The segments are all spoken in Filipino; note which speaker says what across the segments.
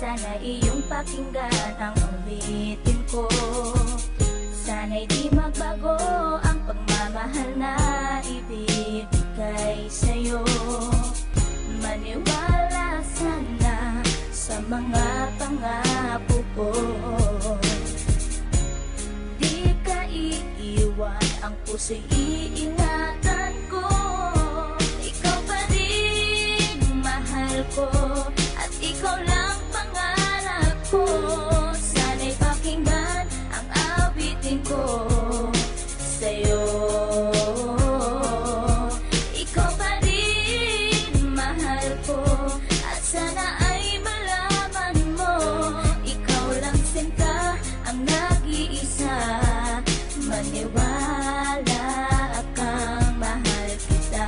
Speaker 1: Sana iyong pakinggan ang awitin ko. Sana'y di magbago ang pagmamahal na ibibigay sa'yo. Maniwala sana sa mga pangako ko. Di ka iiwan, ang puso'y iingatan ko. Ikaw pa rin mahal ko, at ikaw lang pangarap ko. Sana'y pakinggan ang awitin ko sa'yo. Ikaw pa rin mahal ko, at sana ay malaman mo, ikaw lang sinta ang nag-iisa. Maniwala kang mahal kita.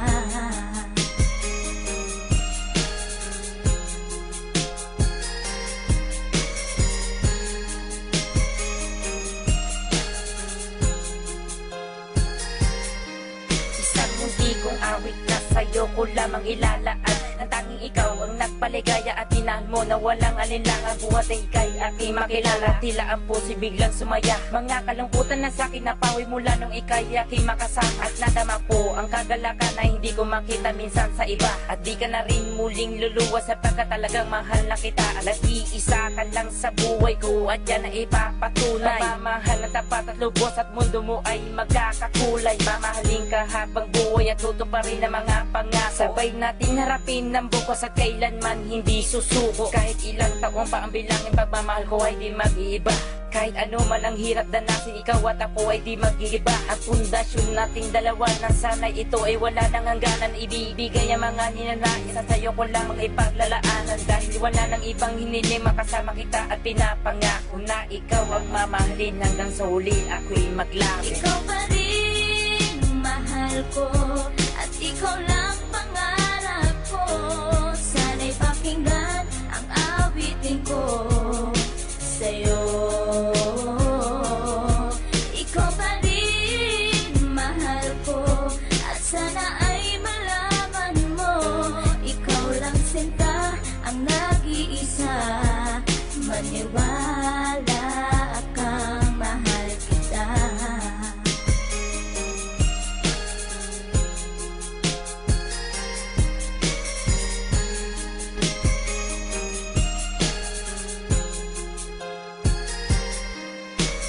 Speaker 2: Isang muntikong awit na sa'yo ko lamang ilalaan. Ang tanging ikaw ang nagpaligaya at tinahal mo na walang alinlangan. Buhat ay ika'y aking makilala, tila ang puso'y biglang sumaya. Mga kalungkutan na sa'kin napawi mula nung ika'y aking makasama. At nadama po ang kagalakan na hindi ko makita minsan sa iba. At di ka na rin muling luluwas sapagkat talagang mahal na kita. At iisa ka lang sa buhay ko, at yan ay ipapatunay. Mamahal na tapat at lubos at mundo mo ay magkakakulay. Mamahalin ka habang buhay at tutuparin ang mga pangako. Sabay natin harapin ng bukas at kailanman hindi susuko. Kahit ilang taong pa ang bilangin, pagmamahal ko ay di mag-iiba. Kahit ano man ang hirap danasin, ikaw at ako ay di mag-iiba. At pundasyon nating dalawa na sana'y ito ay wala nang hangganan. Ibibigay ang mga ninanais at sa'yo ko lamang ipaglalaanan. Dahil wala nang ibang hiniling, makasama kita at pinapangako na ikaw ang mamahalin hanggang sa huli ako'y maglapit.
Speaker 1: Ikaw pa rin mahal ko, at ikaw lang pangarap ko. Sana'y pakinggan ang awitin ko sa'yo. Ikaw pa rin mahal ko, at sana ay malaman mo, ikaw lang sinta ang nag-iisa. Maniwala kang mahal kita.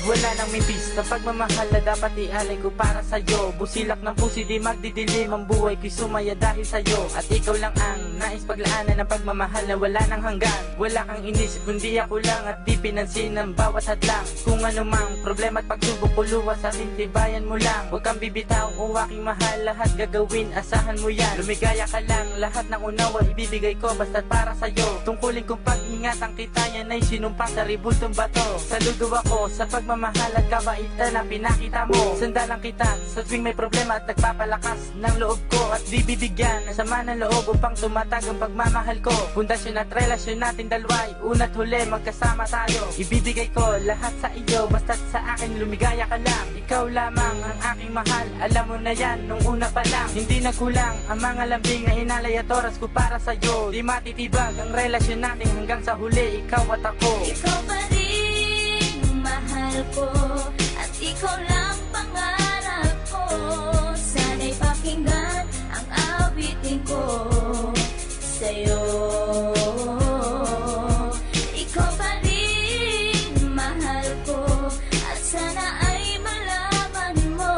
Speaker 3: Wala nang mipis na pagmamahal na dapat ialay ko para sa'yo. Busilak ng puso di magdidilim ang buhay ko'y sumaya dahil sa'yo. At ikaw lang ang nais paglaanan ng pagmamahal na wala nang hanggan. Wala kang inisip kundi ako lang, at di pinansin ang bawat hadlang. Kung ano mang problema at pagsubok ko luwas at intibayan mo lang. Huwag kang bibitaw o aking mahal, lahat gagawin asahan mo yan. Lumigaya ka lang, lahat ng unawa ibibigay ko basta't para sa'yo. Tungkulin kong pag-ingatan kita, yan ay sinumpa sa ribultong bato. Saludo ako sa pagmamahal at kabaitan na pinakita mo. Sandalang kita sa tuwing may problema at nagpapalakas ng loob ko. At di bibigyan ng sama ng loob upang tumatag ang pagmamahal ko. Pundasyon at relasyon natin dalawa'y una't huli magkasama tayo. Ibibigay ko lahat sa iyo basta't sa akin lumigaya ka lang. Ikaw lamang ang aking mahal, alam mo na yan nung una pa lang. Hindi nagkulang ang mga lambing na inalay at oras ko para sa'yo. Di matitibag ang relasyon natin hanggang sa huli, ikaw at ako.
Speaker 1: Ikaw pa rin mahal ko, at ikaw lang pangarap ko. Sana'y pakinggan ang awitin ko sa'yo. Ikaw pa rin mahal ko, at sana ay malaman mo,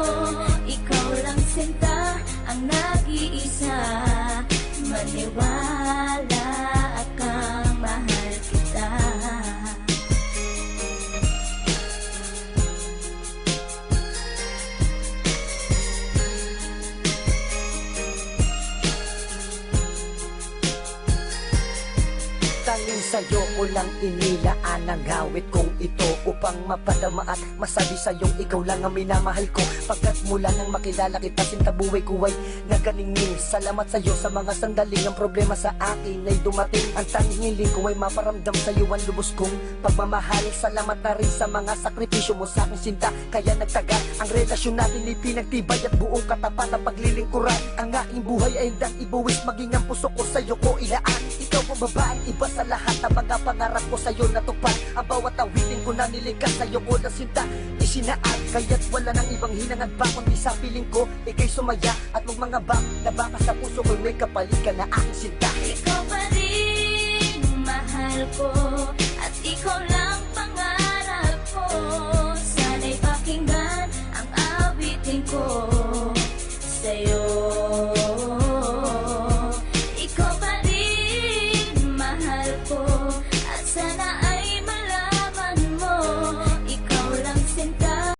Speaker 1: ikaw lang sinta ang nag-iisa. Maniwala kang mahal kita.
Speaker 4: Tanging sa'yo ko lang inilaan ang awit kong ito, upang mapadama at masabi sa'yong ikaw lang ang minamahal ko. Pagkat mula nang makilala kita, sinta buhay ko ay naganingning. Salamat sa'yo sa mga sandaling ang problema sa akin ay dumating. Ang tanging hiling ko ay maparamdam sa'yo ang lubos kong pagmamahal. Salamat na rin sa mga sakripisyo mo sa aking sinta, kaya nagtagal ang relasyon natin ay pinagtibay at buong katapat ang paglilingkuran. Ang aking buhay ay hindang ibuwis, maging ang puso ko sa'yo ko ilaan. Ikaw ang babaeng iba sa lahat ng mga pangarap ko sa'yo natupad. Ang bawat awitin ko na nilikas sa'yo ko na sinta isinaad. Kaya't wala nang ibang hinangad pa kundi sa piling ko ikay sumaya at magmangabang na baka sa puso ko may kapalit ka na aking sinta.
Speaker 1: Ikaw pa rin mahal ko at ikaw lang pangarap ko. Sana'y pakinggan ang awitin ko.